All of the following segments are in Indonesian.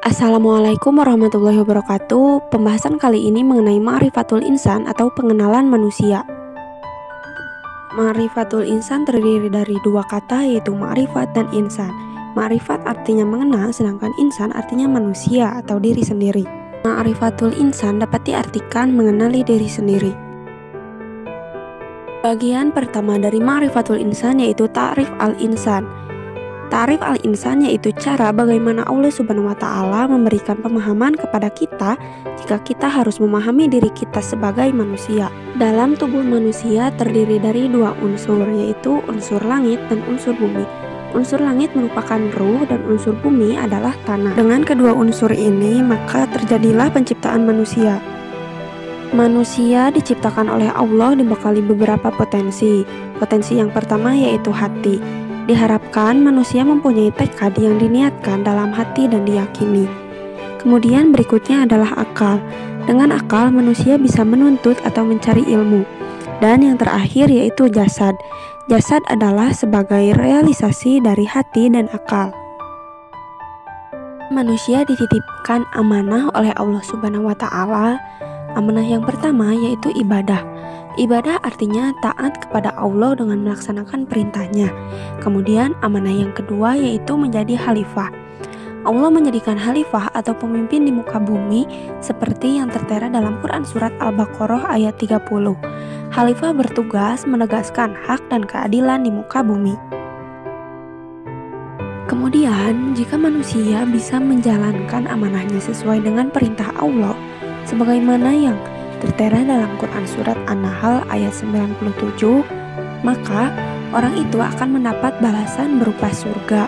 Assalamualaikum warahmatullahi wabarakatuh. Pembahasan kali ini mengenai ma'rifatul insan atau pengenalan manusia. Ma'rifatul insan terdiri dari dua kata, yaitu ma'rifat dan insan. Ma'rifat artinya mengenal, sedangkan insan artinya manusia atau diri sendiri. Ma'rifatul insan dapat diartikan mengenali diri sendiri. Bagian pertama dari ma'rifatul insan yaitu ta'rif al-insan. Ta'rif al-insan yaitu cara bagaimana Allah Subhanahu wa Ta'ala memberikan pemahaman kepada kita jika kita harus memahami diri kita sebagai manusia. Dalam tubuh manusia terdiri dari dua unsur, yaitu unsur langit dan unsur bumi. Unsur langit merupakan ruh dan unsur bumi adalah tanah. Dengan kedua unsur ini, maka terjadilah penciptaan manusia. Manusia diciptakan oleh Allah dibekali beberapa potensi. Potensi yang pertama yaitu hati. Diharapkan manusia mempunyai tekad yang diniatkan dalam hati dan diyakini. Kemudian berikutnya adalah akal. Dengan akal manusia bisa menuntut atau mencari ilmu. Dan yang terakhir yaitu jasad. Jasad adalah sebagai realisasi dari hati dan akal. Manusia dititipkan amanah oleh Allah Subhanahu wa Ta'ala. Amanah yang pertama yaitu ibadah. Ibadah artinya taat kepada Allah dengan melaksanakan perintahnya. Kemudian amanah yang kedua yaitu menjadi khalifah. Allah menjadikan khalifah atau pemimpin di muka bumi seperti yang tertera dalam Quran Surat Al-Baqarah ayat 30. Khalifah bertugas menegaskan hak dan keadilan di muka bumi. Kemudian jika manusia bisa menjalankan amanahnya sesuai dengan perintah Allah sebagaimana yang tertera dalam Quran Surat An-Nahl ayat 97, maka orang itu akan mendapat balasan berupa surga.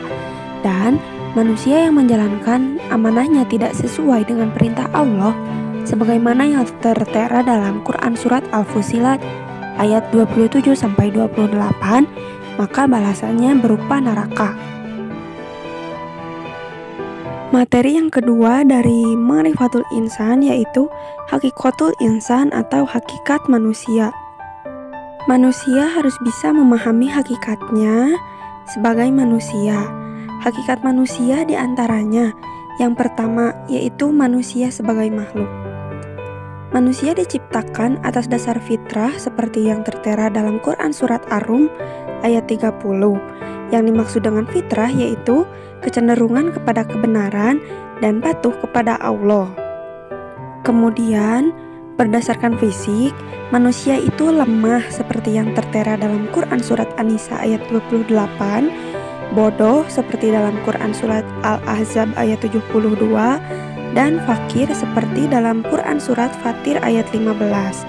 Dan manusia yang menjalankan amanahnya tidak sesuai dengan perintah Allah sebagaimana yang tertera dalam Quran Surat Al-Fusilat ayat 27-28, maka balasannya berupa neraka. Materi yang kedua dari ma'rifatul insan yaitu hakikatul insan atau hakikat manusia. Manusia harus bisa memahami hakikatnya sebagai manusia. Hakikat manusia diantaranya yang pertama yaitu manusia sebagai makhluk. Manusia diciptakan atas dasar fitrah seperti yang tertera dalam Quran Surat Ar-Rum ayat 30. Yang dimaksud dengan fitrah yaitu kecenderungan kepada kebenaran dan patuh kepada Allah. Kemudian, berdasarkan fisik, manusia itu lemah seperti yang tertera dalam Quran Surat An-Nisa ayat 28, bodoh seperti dalam Quran Surat Al-Ahzab ayat 72, dan fakir seperti dalam Quran Surat Fatir ayat 15.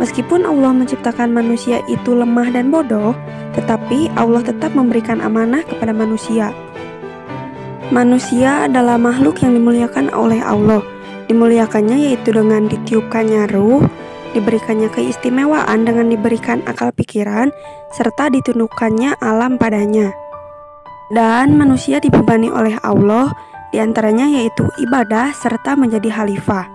Meskipun Allah menciptakan manusia itu lemah dan bodoh, tetapi Allah tetap memberikan amanah kepada manusia. Manusia adalah makhluk yang dimuliakan oleh Allah. Dimuliakannya yaitu dengan ditiupkannya ruh, diberikannya keistimewaan dengan diberikan akal pikiran, serta ditundukkannya alam padanya. Dan manusia dibebani oleh Allah, diantaranya yaitu ibadah serta menjadi khalifah.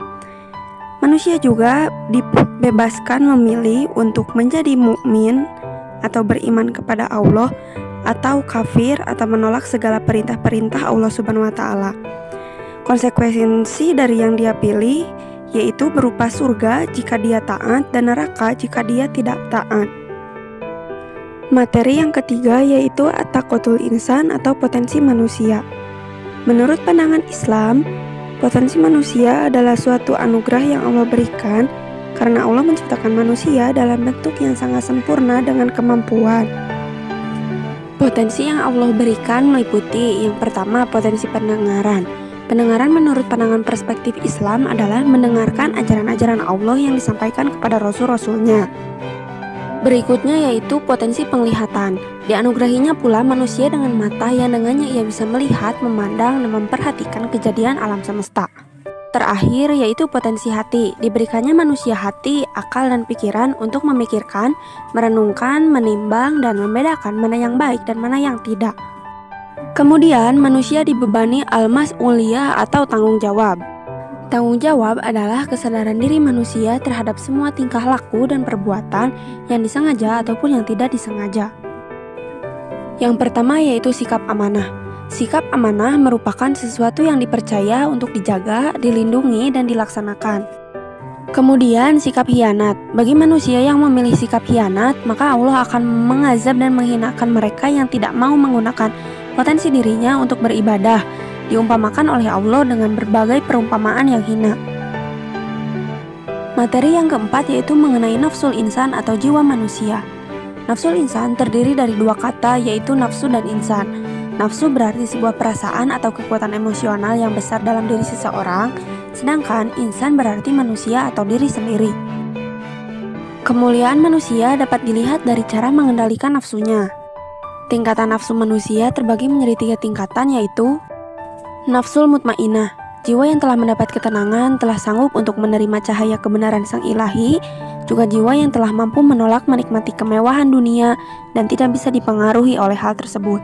Manusia juga dibebaskan memilih untuk menjadi mukmin atau beriman kepada Allah atau kafir atau menolak segala perintah-perintah Allah Subhanahu wa Ta'ala. Konsekuensi dari yang dia pilih yaitu berupa surga jika dia taat dan neraka jika dia tidak taat. Materi yang ketiga yaitu at-taqwatul insan atau potensi manusia. Menurut pandangan Islam, potensi manusia adalah suatu anugerah yang Allah berikan karena Allah menciptakan manusia dalam bentuk yang sangat sempurna dengan kemampuan. Potensi yang Allah berikan meliputi yang pertama potensi pendengaran. Pendengaran menurut pandangan perspektif Islam adalah mendengarkan ajaran-ajaran Allah yang disampaikan kepada Rasul-Rasulnya. Berikutnya yaitu potensi penglihatan. Dianugerahinya pula manusia dengan mata yang dengannya ia bisa melihat, memandang, dan memperhatikan kejadian alam semesta. Terakhir yaitu potensi hati. Diberikannya manusia hati, akal, dan pikiran untuk memikirkan, merenungkan, menimbang, dan membedakan mana yang baik dan mana yang tidak. Kemudian manusia dibebani al-mas'uliyah atau tanggung jawab. Tanggung jawab adalah kesadaran diri manusia terhadap semua tingkah laku dan perbuatan yang disengaja ataupun yang tidak disengaja. Yang pertama yaitu sikap amanah. Sikap amanah merupakan sesuatu yang dipercaya untuk dijaga, dilindungi, dan dilaksanakan. Kemudian sikap hianat. Bagi manusia yang memilih sikap hianat, maka Allah akan mengazab dan menghinakan mereka yang tidak mau menggunakan potensi dirinya untuk beribadah, diumpamakan oleh Allah dengan berbagai perumpamaan yang hina. Materi yang keempat yaitu mengenai nafsul insan atau jiwa manusia. Nafsul insan terdiri dari dua kata yaitu nafsu dan insan. Nafsu berarti sebuah perasaan atau kekuatan emosional yang besar dalam diri seseorang, sedangkan insan berarti manusia atau diri sendiri. Kemuliaan manusia dapat dilihat dari cara mengendalikan nafsunya. Tingkatan nafsu manusia terbagi menjadi 3 tingkatan yaitu nafsul mutmainah, jiwa yang telah mendapat ketenangan, telah sanggup untuk menerima cahaya kebenaran sang ilahi, juga jiwa yang telah mampu menolak menikmati kemewahan dunia dan tidak bisa dipengaruhi oleh hal tersebut.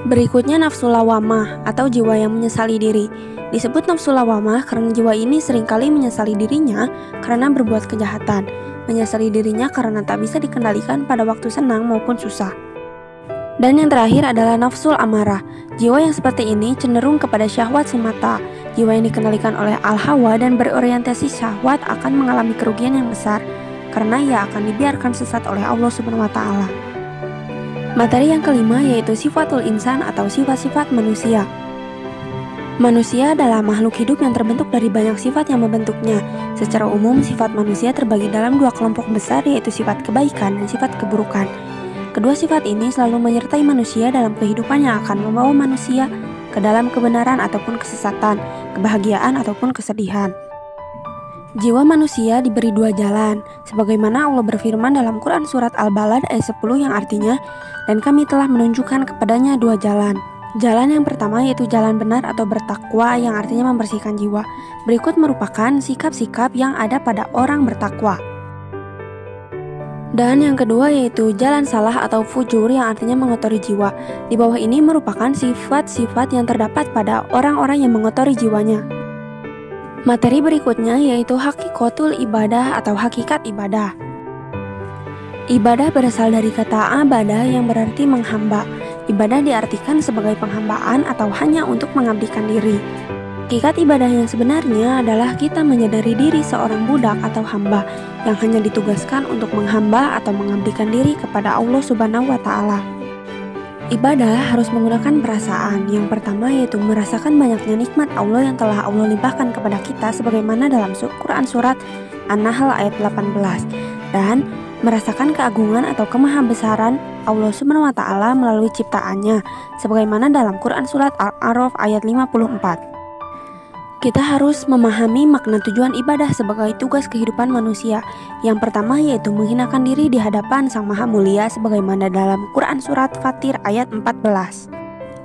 Berikutnya nafsu lawamah atau jiwa yang menyesali diri. Disebut nafsu lawamah karena jiwa ini seringkali menyesali dirinya karena berbuat kejahatan, menyesali dirinya karena tak bisa dikendalikan pada waktu senang maupun susah. Dan yang terakhir adalah nafsul amarah. Jiwa yang seperti ini cenderung kepada syahwat semata. Jiwa yang dikendalikan oleh al-hawa dan berorientasi syahwat akan mengalami kerugian yang besar karena ia akan dibiarkan sesat oleh Allah Subhanahu wa taala. Materi yang kelima yaitu sifatul insan atau sifat-sifat manusia. Manusia adalah makhluk hidup yang terbentuk dari banyak sifat yang membentuknya. Secara umum, sifat manusia terbagi dalam 2 kelompok besar yaitu sifat kebaikan dan sifat keburukan. Kedua sifat ini selalu menyertai manusia dalam kehidupan yang akan membawa manusia ke dalam kebenaran ataupun kesesatan, kebahagiaan ataupun kesedihan. Jiwa manusia diberi 2 jalan, sebagaimana Allah berfirman dalam Quran Surat Al-Balad ayat 10 yang artinya, dan kami telah menunjukkan kepadanya 2 jalan. Jalan yang pertama yaitu jalan benar atau bertakwa yang artinya membersihkan jiwa. Berikut merupakan sikap-sikap yang ada pada orang bertakwa. Dan yang kedua yaitu jalan salah atau fujur yang artinya mengotori jiwa. Di bawah ini merupakan sifat-sifat yang terdapat pada orang-orang yang mengotori jiwanya. Materi berikutnya yaitu hakikatul ibadah atau hakikat ibadah. Ibadah berasal dari kata abadah yang berarti menghamba. Ibadah diartikan sebagai penghambaan atau hanya untuk mengabdikan diri. Hakikat ibadah yang sebenarnya adalah kita menyadari diri seorang budak atau hamba yang hanya ditugaskan untuk menghamba atau mengabdikan diri kepada Allah Subhanahu wa taala. Ibadah harus menggunakan perasaan. Yang pertama yaitu merasakan banyaknya nikmat Allah yang telah Allah limpahkan kepada kita sebagaimana dalam Quran Surat An-Nahl ayat 18. Dan merasakan keagungan atau kemahabesaran Allah Subhanahu wa taala melalui ciptaannya sebagaimana dalam Quran Surat Al-A'raf ayat 54. Kita harus memahami makna tujuan ibadah sebagai tugas kehidupan manusia. Yang pertama yaitu menghinakan diri di hadapan Sang Maha Mulia sebagaimana dalam Quran Surat Fatir ayat 14.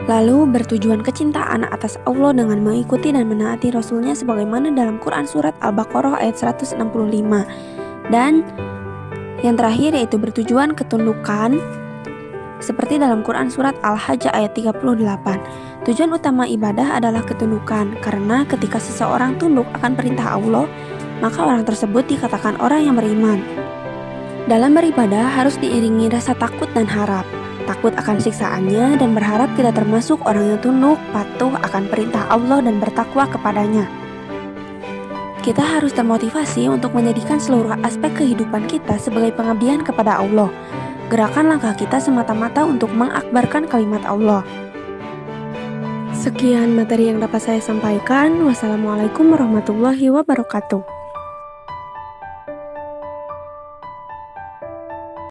Lalu bertujuan kecintaan atas Allah dengan mengikuti dan menaati Rasulnya sebagaimana dalam Quran Surat Al-Baqarah ayat 165. Dan yang terakhir yaitu bertujuan ketundukan seperti dalam Quran Surat Al-Hajj ayat 38. Tujuan utama ibadah adalah ketundukan, karena ketika seseorang tunduk akan perintah Allah, maka orang tersebut dikatakan orang yang beriman. Dalam beribadah harus diiringi rasa takut dan harap. Takut akan siksaannya dan berharap kita termasuk orang yang tunduk, patuh akan perintah Allah dan bertakwa kepadanya. Kita harus termotivasi untuk menjadikan seluruh aspek kehidupan kita sebagai pengabdian kepada Allah. Gerakan langkah kita semata-mata untuk mengakbarkan kalimat Allah. Sekian materi yang dapat saya sampaikan. Wassalamualaikum warahmatullahi wabarakatuh.